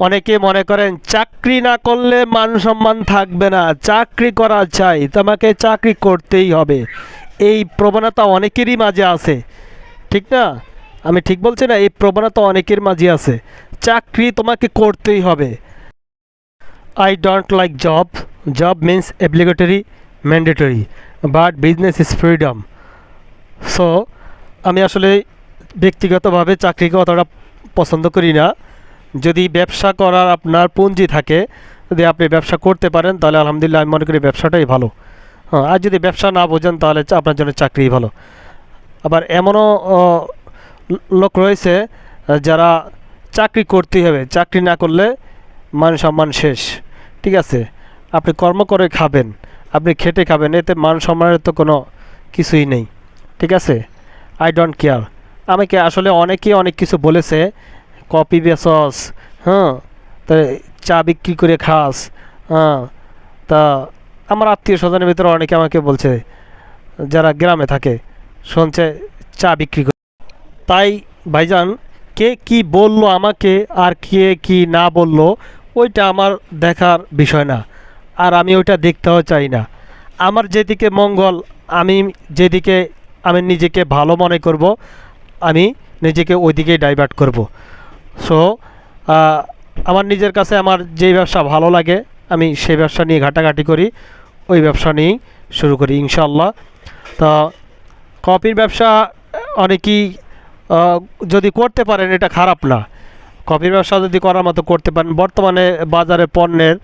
অনেকে মনে করেন চাকরি না করলে মান সম্মান থাকবে না, চাকরি করা চাই, তোমাকে চাকরি করতেই হবে। এই প্রবণতা অনেকেরই মাঝে আছে, ঠিক না? আমি ঠিক বলছি না? এই প্রবণতা অনেকের মাঝে আছে, চাকরি তোমাকে করতেই হবে। I don't like job, job means obligatory, mandatory, but business is freedom. So আমি আসলে ব্যক্তিগতভাবে চাকরিকে অতটা পছন্দ করি না। যদি ব্যবসা করার আপনার পুঁজি থাকে, যদি আপনি ব্যবসা করতে পারেন, তাহলে আলহামদুলিল্লাহ আমি মনে করি ব্যবসাটাই ভালো। হ্যাঁ, আর যদি ব্যবসা না বোঝেন তাহলে আপনার জন্য চাকরিই ভালো। আবার এমনও লোক রয়েছে যারা চাকরি করতেই হবে, চাকরি না করলে মান সম্মান শেষ। ঠিক আছে, আপনি কর্ম করে খাবেন, আপনি খেটে খাবেন, এতে মান সম্মানের তো কোনো কিছুই নেই। ঠিক আছে, আই ডোন্ট কেয়ার। আমাকে আসলে অনেকেই অনেক কিছু বলেছে, কপি বেচস, হ্যাঁ, তা চা বিক্রি করে খাস, হ্যাঁ। তা আমার আত্মীয় স্বজনের ভিতরে অনেকে আমাকে বলছে, যারা গ্রামে থাকে, শুনছে চা বিক্রি করে। তাই ভাইজান, কে কি বলল আমাকে আর কে কি না বলল, ওইটা আমার দেখার বিষয় না, আর আমি ওইটা দেখতেও চাই না। আমার যেদিকে মঙ্গল, আমি যেদিকে আমি নিজেকে ভালো মনে করব, আমি নিজেকে ওই দিকেই ডাইভার্ট করব। সো আমার নিজের কাছে আমার যেই ব্যবসা ভালো লাগে, আমি সেই ব্যবসা নিয়ে ঘাটাঘাটি করি, ওই ব্যবসা নিয়েই শুরু করি ইনশাল্লাহ। তা কপির ব্যবসা অনেকেই যদি করতে পারেন, এটা খারাপ না। কপির ব্যবসা যদি করার মতো করতে পারেন, বর্তমানে বাজারে পণ্যের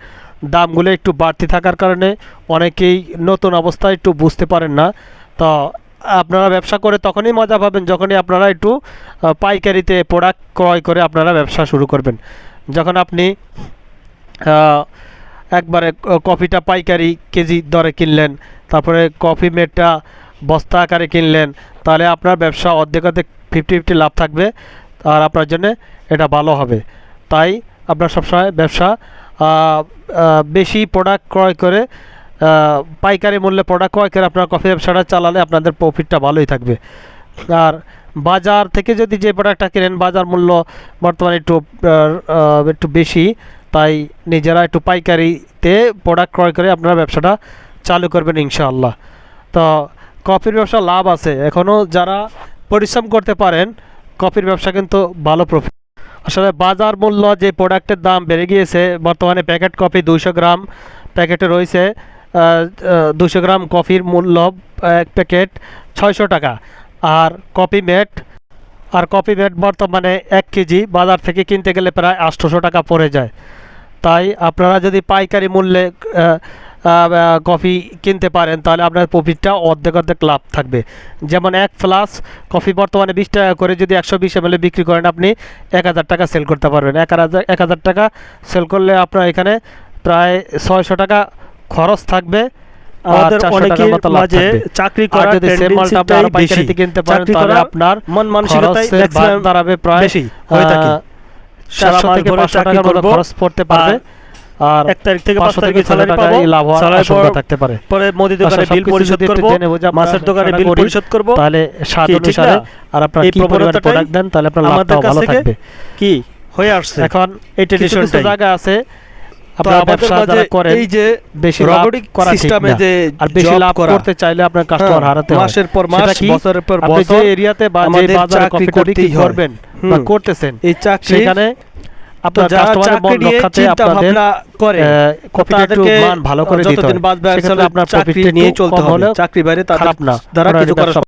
দামগুলো একটু বাড়তি থাকার কারণে অনেকেই নতুন অবস্থায় একটু বুঝতে পারেন না। তো আপনারা ব্যবসা করে তখনই মজা পাবেন যখনই আপনারা একটু পাইকারিতে প্রোডাক্ট ক্রয় করে আপনারা ব্যবসা শুরু করবেন। যখন আপনি একবারে কফিটা পাইকারি কেজি দরে কিনলেন, তারপরে কফি মেডটা বস্তা আকারে কিনলেন, তাহলে আপনার ব্যবসা অর্ধেক 50-50 লাভ থাকবে, আর আপনার জন্য এটা ভালো হবে। তাই আপনার সবসময় ব্যবসা বেশি প্রোডাক্ট ক্রয় করে, পাইকারি মূল্যে প্রোডাক্ট ক্রয় করে আপনার কফি ব্যবসাটা চালালে আপনাদের প্রফিটটা ভালোই থাকবে। আর বাজার থেকে যদি যে প্রোডাক্টটা কেনেন, বাজার মূল্য বর্তমানে একটু বেশি, তাই নিজেরা একটু পাইকারিতে প্রোডাক্ট ক্রয় করে আপনারা ব্যবসাটা চালু করবেন ইনশাআল্লাহ। তো কফির ব্যবসা লাভ আছে, এখনও যারা পরিশ্রম করতে পারেন, কফির ব্যবসা কিন্তু ভালো প্রফিট। আসলে বাজার মূল্য যে প্রোডাক্টের দাম বেড়ে গিয়েছে, বর্তমানে প্যাকেট কফি 200 গ্রাম প্যাকেটে রয়েছে, 200 গ্রাম কফির মূল্য এক প্যাকেট 600 টাকা। আর কফি মেট বর্তমানে 1 কেজি বাজার থেকে কিনতে গেলে প্রায় 800 টাকা পড়ে যায়। তাই আপনারা যদি পাইকারি মূল্যে কফি কিনতে পারেন, তাহলে আপনার প্রফিটটা অর্ধেক লাভ থাকবে। যেমন 1 ফ্লাস কফি বর্তমানে 20 টাকা করে, যদি 120 ml বিক্রি করেন, আপনি 1000 টাকা সেল করতে পারবেন। 1000 টাকা সেল করলে আপনার এখানে প্রায় 600 টাকা খরচ থাকবে। আমাদের অনেকের মাঝে চাকরি করার টেন্ডেন্সিটাই বেশি, কিনতে পারেন তাহলে আপনার মন মানসিকতাই ম্যাক্সিমাম দাঁড়াবে প্রায় বেশি হয়ে থাকে। 400 থেকে 500 টাকার মতো খরচ পড়তে পারবে, আর 1 তারিখ থেকে 5 তারিখে স্যালারি পাবো, লাভ হওয়ার আশঙ্কা থাকতে পারে। পরে মুদি দোকানে বিল পরিশোধ করব, মাছের দোকানে বিল পরিশোধ করব, তাহলে স্বাদ অনুসারে আর আপনারা কি পরিমাণ প্রোডাক্ট দেন, তাহলে আপনার লাভটা ভালো থাকবে। কি হয়ে আসছে এখন এই ট্রেডিশনটা জায়গা আছে, আপনারা ব্যবসা যারা করেন, এই যে বেশি লাভ করা সিস্টেমে যে আর বেশি লাভ করতে চাইলে আপনার কাস্টমার হারাতে হয়, মাসের পর মাস, বছরের পর বছর, আপনি যে এরিয়াতে বা যে বাজারে কফি বিক্রি করবেন বা করতেছেন, এই চাকরি সেখানে আপনার কাস্টমারের মন রক্ষাতে আপনাদের কফিটা একটু মান ভালো করে দিতে হবে। সেক্ষেত্রে আপনার প্রফিটটা নিয়ে চলতে হবে, চাকরি বাইরে তাদের দ্বারা কিছু করা